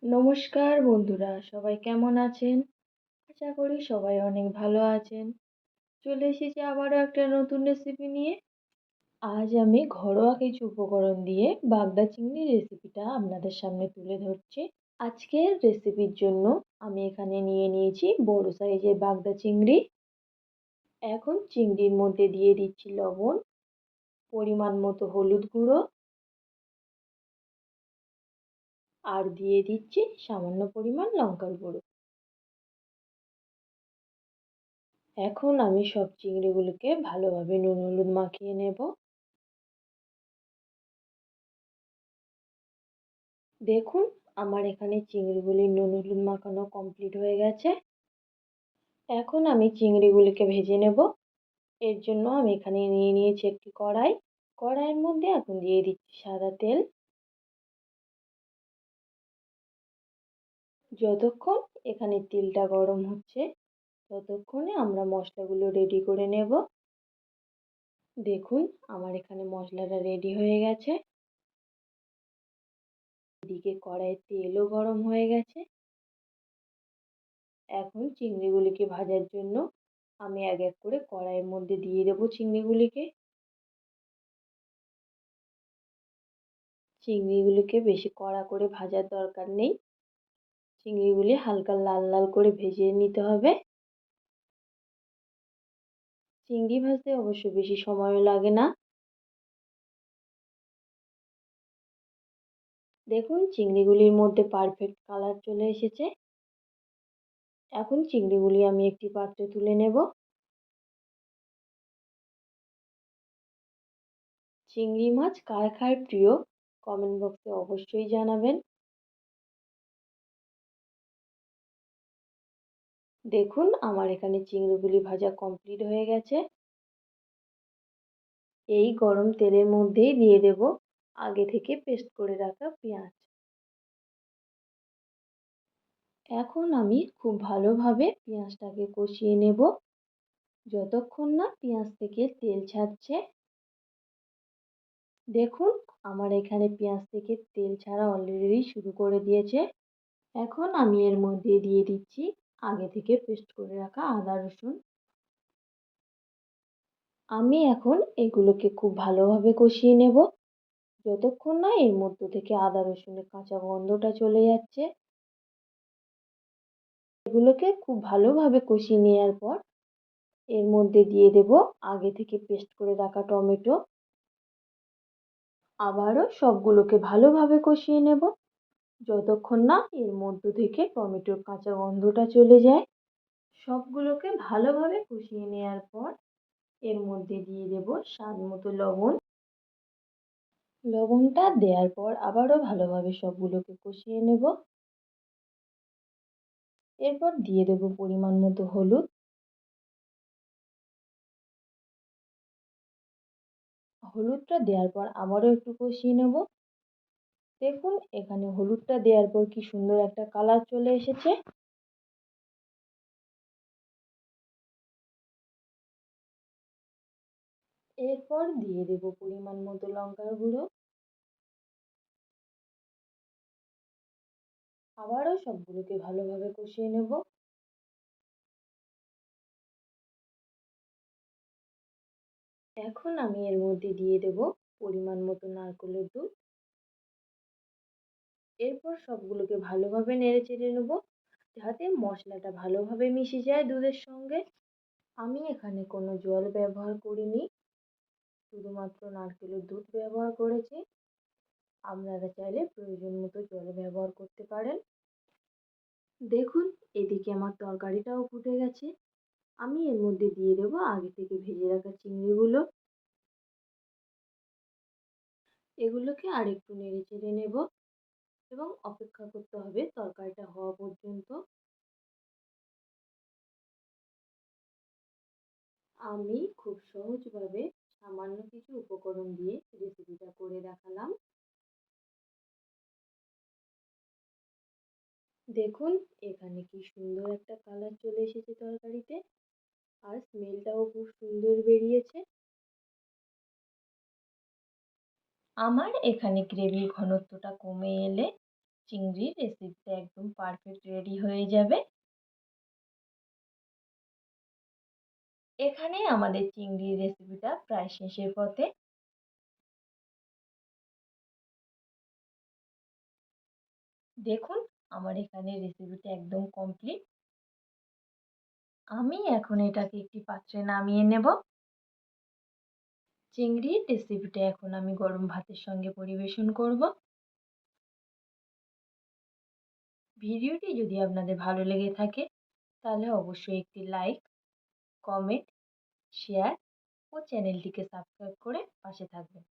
নমস্কার বন্ধুরা, সবাই কেমন আছেন? আশা করি সবাই অনেক ভালো আছেন। চলে এসেছি আবারও একটা নতুন রেসিপি নিয়ে। আজ আমি ঘরোয়া কিছু উপকরণ দিয়ে বাগদা চিংড়ির রেসিপিটা আপনাদের সামনে তুলে ধরছি। আজকের রেসিপির জন্য আমি এখানে নিয়ে নিয়েছি বড় সাইজের বাগদা চিংড়ি। এখন চিংড়ির মধ্যে দিয়ে দিচ্ছি লবণ, পরিমাণ মতো হলুদ গুঁড়ো আর দিয়ে দিচ্ছি সামান্য পরিমাণ লঙ্কার গুঁড়ো। এখন আমি সব চিংড়িগুলোকে ভালোভাবে নুন হলুদ মাখিয়ে নেব। দেখুন, আমার এখানে চিংড়িগুলি নুন হলুদ মাখানো কমপ্লিট হয়ে গেছে। এখন আমি চিংড়িগুলিকে ভেজে নেব। এর জন্য আমি এখানে নিয়ে নিয়েছি একটি কড়াই। কড়াইয়ের মধ্যে এখন দিয়ে দিচ্ছি সাদা তেল। যতক্ষণ এখানে তেলটা গরম হচ্ছে ততক্ষণে আমরা মশলাগুলো রেডি করে নেব। দেখুন, আমার এখানে মশলাটা রেডি হয়ে গেছে। এদিকে কড়াইয়ে তেলও গরম হয়ে গেছে। এখন চিংড়িগুলিকে ভাজার জন্য আমি এক এক করে কড়াইয়ের মধ্যে দিয়ে দেবো চিংড়িগুলিকে। চিংড়িগুলিকে বেশি কড়া করে ভাজার দরকার নেই। চিংড়িগুলি হালকা লাল লাল করে ভেজে নিতে হবে। চিংড়ি ভাজতে অবশ্য বেশি সময়ও লাগে না। দেখুন, চিংড়িগুলির মধ্যে পারফেক্ট কালার চলে এসেছে। এখন চিংড়িগুলি আমি একটি পাত্রে তুলে নেব। চিংড়ি মাছ কার কার প্রিয় কমেন্ট বক্সে অবশ্যই জানাবেন। দেখুন, আমার এখানে চিংড়িগুলি ভাজা কমপ্লিট হয়ে গেছে। এই গরম তেলের মধ্যেই দিয়ে দেব আগে থেকে পেস্ট করে রাখা পেঁয়াজ। এখন আমি খুব ভালোভাবে পেঁয়াজটাকে কষিয়ে নেব যতক্ষণ না পেঁয়াজ থেকে তেল ছাড়ছে। দেখুন, আমার এখানে পেঁয়াজ থেকে তেল ছাড়া অলরেডি শুরু করে দিয়েছে। এখন আমি এর মধ্যে দিয়ে দিচ্ছি আগে থেকে পেস্ট করে রাখা আদা রসুন। আমি এখন এগুলোকে খুব ভালোভাবে কষিয়ে নেব যতক্ষণ না এর মধ্য থেকে আদা রসুনের কাঁচা গন্ধটা চলে যাচ্ছে। এগুলোকে খুব ভালোভাবে কষিয়ে নেওয়ার পর এর মধ্যে দিয়ে দেব আগে থেকে পেস্ট করে রাখা টমেটো। আবারও সবগুলোকে ভালোভাবে কষিয়ে নেব যতক্ষণ না এর মধ্য থেকে টমেটোর কাঁচা গন্ধটা চলে যায়। সবগুলোকে ভালোভাবে কষিয়ে নেওয়ার পর এর মধ্যে দিয়ে দেব স্বাদ মতো লবণ। লবণটা দেওয়ার পর আবারও ভালোভাবে সবগুলোকে কষিয়ে নেব। এরপর দিয়ে দেব পরিমাণ মতো হলুদ। হলুদটা দেওয়ার পর আবারও একটু কষিয়ে নেব। দেখুন, এখানে হলুদটা দেওয়ার পর কি সুন্দর একটা কালার চলে এসেছে। এরপর দিয়ে দেব পরিমাণ মতো লঙ্কার গুঁড়ো। আবারও সবগুলোকে ভালোভাবে কষিয়ে নেব। এখন আমি এর মধ্যে দিয়ে দেব পরিমাণ মতো নারকেলের দুধ। এরপর সবগুলোকে ভালোভাবে নেড়ে চেড়ে নেব যাতে মশলাটা ভালোভাবে মিশে যায় দুধের সঙ্গে। আমি এখানে কোনো জল ব্যবহার করিনি, শুধুমাত্র নারকেলের দুধ ব্যবহার করেছি। আপনারা চাইলে প্রয়োজন মতো জল ব্যবহার করতে পারেন। দেখুন, এদিকে আমার তরকারিটাও ফুটে গেছে। আমি এর মধ্যে দিয়ে দেবো আগে থেকে ভেজে রাখা চিংড়িগুলো। এগুলোকে আরেকটু নেড়ে চেড়ে নেব এবং অপেক্ষা করতে হবে তরকারিটা হওয়া পর্যন্ত। আমি খুব সহজভাবে সামান্য কিছু উপকরণ দিয়ে রেসিপিটা করে দেখালাম। দেখুন, এখানে কি সুন্দর একটা কালার চলে এসেছে তরকারিতে, আর স্মেলটাও খুব সুন্দর বেরিয়েছে। আমার এখানে গ্রেভির ঘনত্বটা কমে এলে চিংড়ির রেসিপিটা একদম পারফেক্ট রেডি হয়ে যাবে। এখানে আমাদের চিংড়ির রেসিপিটা প্রায় শেষের পথে। দেখুন আমার এখানে রেসিপিটা একদম কমপ্লিট। আমি এখন এটাকে একটি পাত্রে নামিয়ে নেব। চিংড়ির রেসিপিটা এখন আমি গরম ভাতের সঙ্গে পরিবেশন করব। ভিডিওটি যদি আপনাদের ভালো লেগে থাকে তাহলে অবশ্যই একটি লাইক, কমেন্ট, শেয়ার ও চ্যানেলটিকে সাবস্ক্রাইব করে পাশে থাকবেন।